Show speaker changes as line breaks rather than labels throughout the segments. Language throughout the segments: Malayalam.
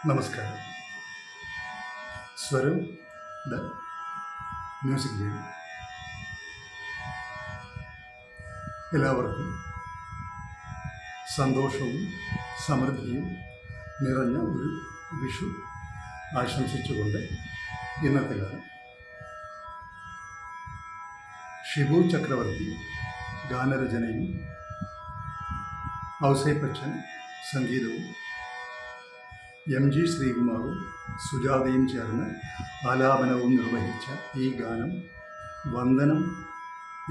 നമസ്കാരം. സ്വരം ദ മ്യൂസിക് ജേണി. എല്ലാവർക്കും സന്തോഷവും സമൃദ്ധിയും നിറഞ്ഞ ഒരു വിഷു ആശംസിച്ചുകൊണ്ട് ഇന്നത്തെ കാലം ഷിബു ചക്രവർത്തി ഗാനരചനയും ഔസേപ്പച്ചൻ സംഗീതവും MG ശ്രീകുമാറും സുജാതയും ചേർന്ന് ആലാപനവും നിർവഹിച്ച ഈ ഗാനം വന്ദനം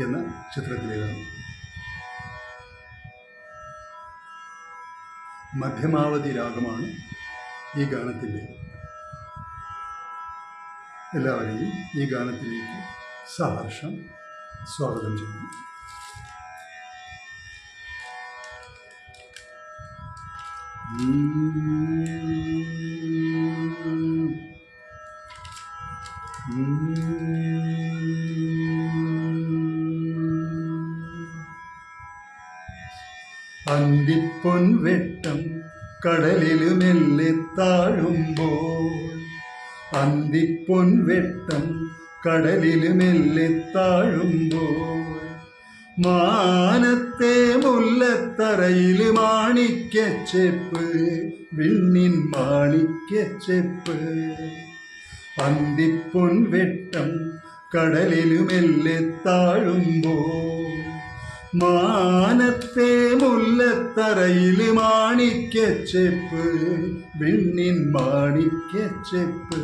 എന്ന ചിത്രത്തിലേതാണ്. മധ്യമാവധി രാഗമാണ് ഈ ഗാനത്തിൻ്റെ. എല്ലാവരെയും ഈ ഗാനത്തിലേക്ക് സഹർഷം സ്വാഗതം ചെയ്യുന്നു. അന്തിപ്പൊൻ വെട്ടം കടലില് മെല്ലെ താഴുമ്പോൾ, അന്തിപ്പൊൻ വെട്ടം കടലില് മെല്ലെ താഴുമ്പോൾ, മാനത്തെ മുല്ലത്തറയിൽ മാണിക്യച്ചെപ്പ്, വിണ്ണിൻ മാണിക്യച്ചെപ്പ്. അന്തിപ്പൊൻ വെട്ടം കടലില് മെല്ലെ താഴുമ്പോൾ, മാനത്തെ മുല്ലത്തറയിൽ മാണിക്യച്ചെപ്പ്, വിണ്ണിൻ മാണിക്യച്ചെപ്പ്.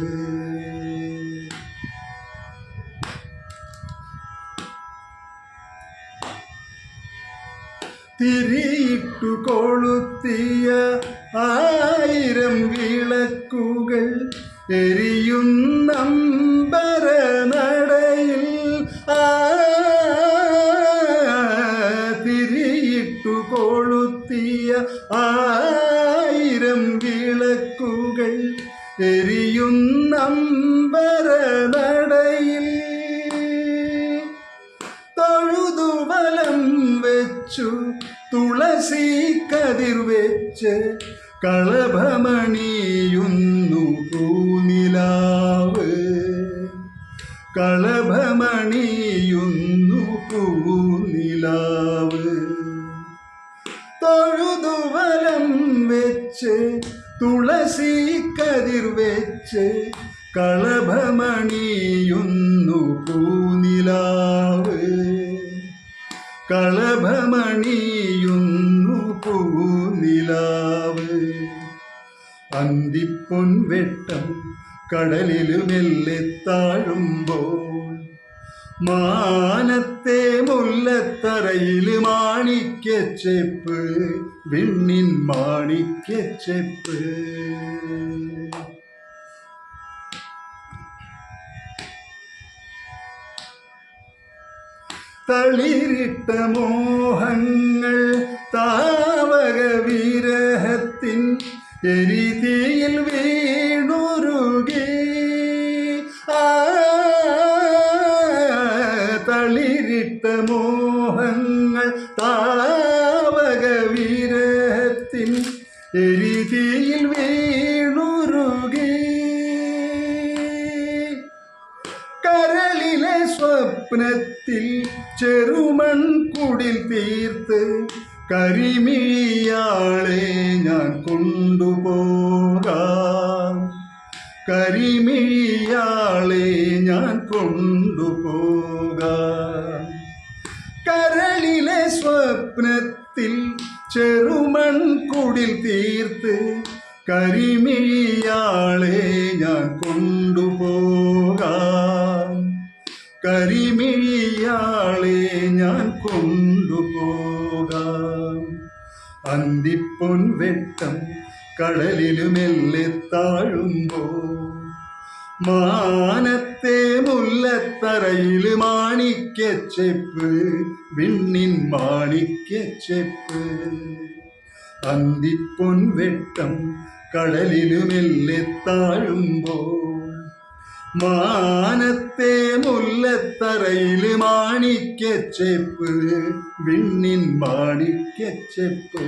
തിരിയിട്ടു കൊളുത്തിയ 1000 വിളക്കുകൾ എരിയുന്നമ്പരനടയിൽ, തിരിയിട്ടു കൊളുത്തിയ 1000 വിളക്കുകൾ എരിയുന്നമ്പരനടയിൽ, തൊഴുതുവലം വെച്ചു തുളസി കതിർ വെച്ച് കളഭമണിയുന്നു പൂനിലാവ്, കളഭമണിയുന്നു പൂനിലാവ്. തൊഴുതുവലം വെച്ച് തുളസി കതിർ വെച്ച് കളഭമണിയുന്നു പൂനിലാവ്, കളഭമണിയുന്നു പൂനിലാവ്. അന്തിപ്പൊൻ വെട്ടം കടലില് മെല്ലെ താഴുമ്പോൾ, മാനത്തെ മുല്ലത്തറയിൽ മാണിക്യച്ചെപ്പ്, വിണ്ണിൻ മാണിക്യച്ചെപ്പ്. തളിരിട്ട മോഹങ്ങൾ താവക വിരഹത്തിൻ എരിതിയിൽ വീണുരുകി, തളിരിട്ട മോഹങ്ങൾ താവക വിരഹത്തിൻ എരിതിയിൽ വീണുരുകി, കരളിലെ സ്വപ്നത്തിൽ ചെറുമൺകുടിൽ തീർത്ത് കരിമിഴിയാളെ ഞാൻ കൊണ്ടുപോകാം, കരിമിഴിയാളെ ഞാൻ കൊണ്ടുപോകാം. കരളിലെ സ്വപ്നത്തിൽ ചെറുമൺകുടിൽ തീർത്ത് കരിമിഴിയാളെ ഞാൻ കൊണ്ടുപോകാം, കരിമിഴിയാളെ ഞാൻ കൊണ്ടുപോകാം. അന്തിപ്പൊൻ വെട്ടം കടലില് മെല്ലെ താഴുമ്പോൾ, മാനത്തെ മുല്ലത്തറയിൽ മാണിക്യച്ചെപ്പ്, വിണ്ണിൻ മാണിക്യച്ചെപ്പ്. അന്തിപ്പൊൻ വെട്ടം കടലില് മെല്ലെ താഴുമ്പോൾ, മാനത്തെ മുല്ലത്തറയിൽ മാണിക്യച്ചെപ്പ്, വിണ്ണിൻ മാണിക്യച്ചെപ്പ്.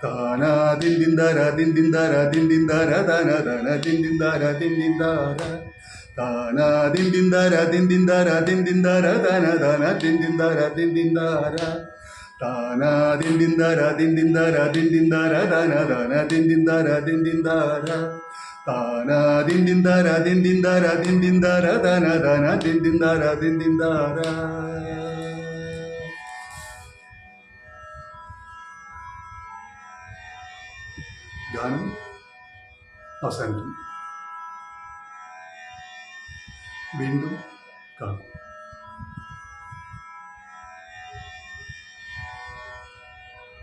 താനാ ദിന്ദിന്ദാര ദിന്ദിന്ദാര ദിന്ദിന്ദാര ധന ധന ദിന്ദിന്ദാര ദിന്ദിന്ദാര താനാ ദിന്ദിന്ദാര ദിന്ദിന്ദാര ദിന്ദിന്ദാര ധന ധന ദിന്ദിന്ദാര ദിന്ദിന്ദാര താനാ ദിന്ദിന്ദാര ദിന്ദിന്ദാര ദിന്ദിന്ദാര ധന ധന ദിന്ദിന്ദാര ദിന്ദിന്ദാര താനാ ദിന്ദിന്ദാര ദിന്ദിന്ദാര ദിന്ദിന്ദാര ധന ധന ദിന്ദിന്ദാര ദിന്ദിന്ദാര. ഗാനം അവസാനിക്കുന്നു. വീണ്ടും കാണാം.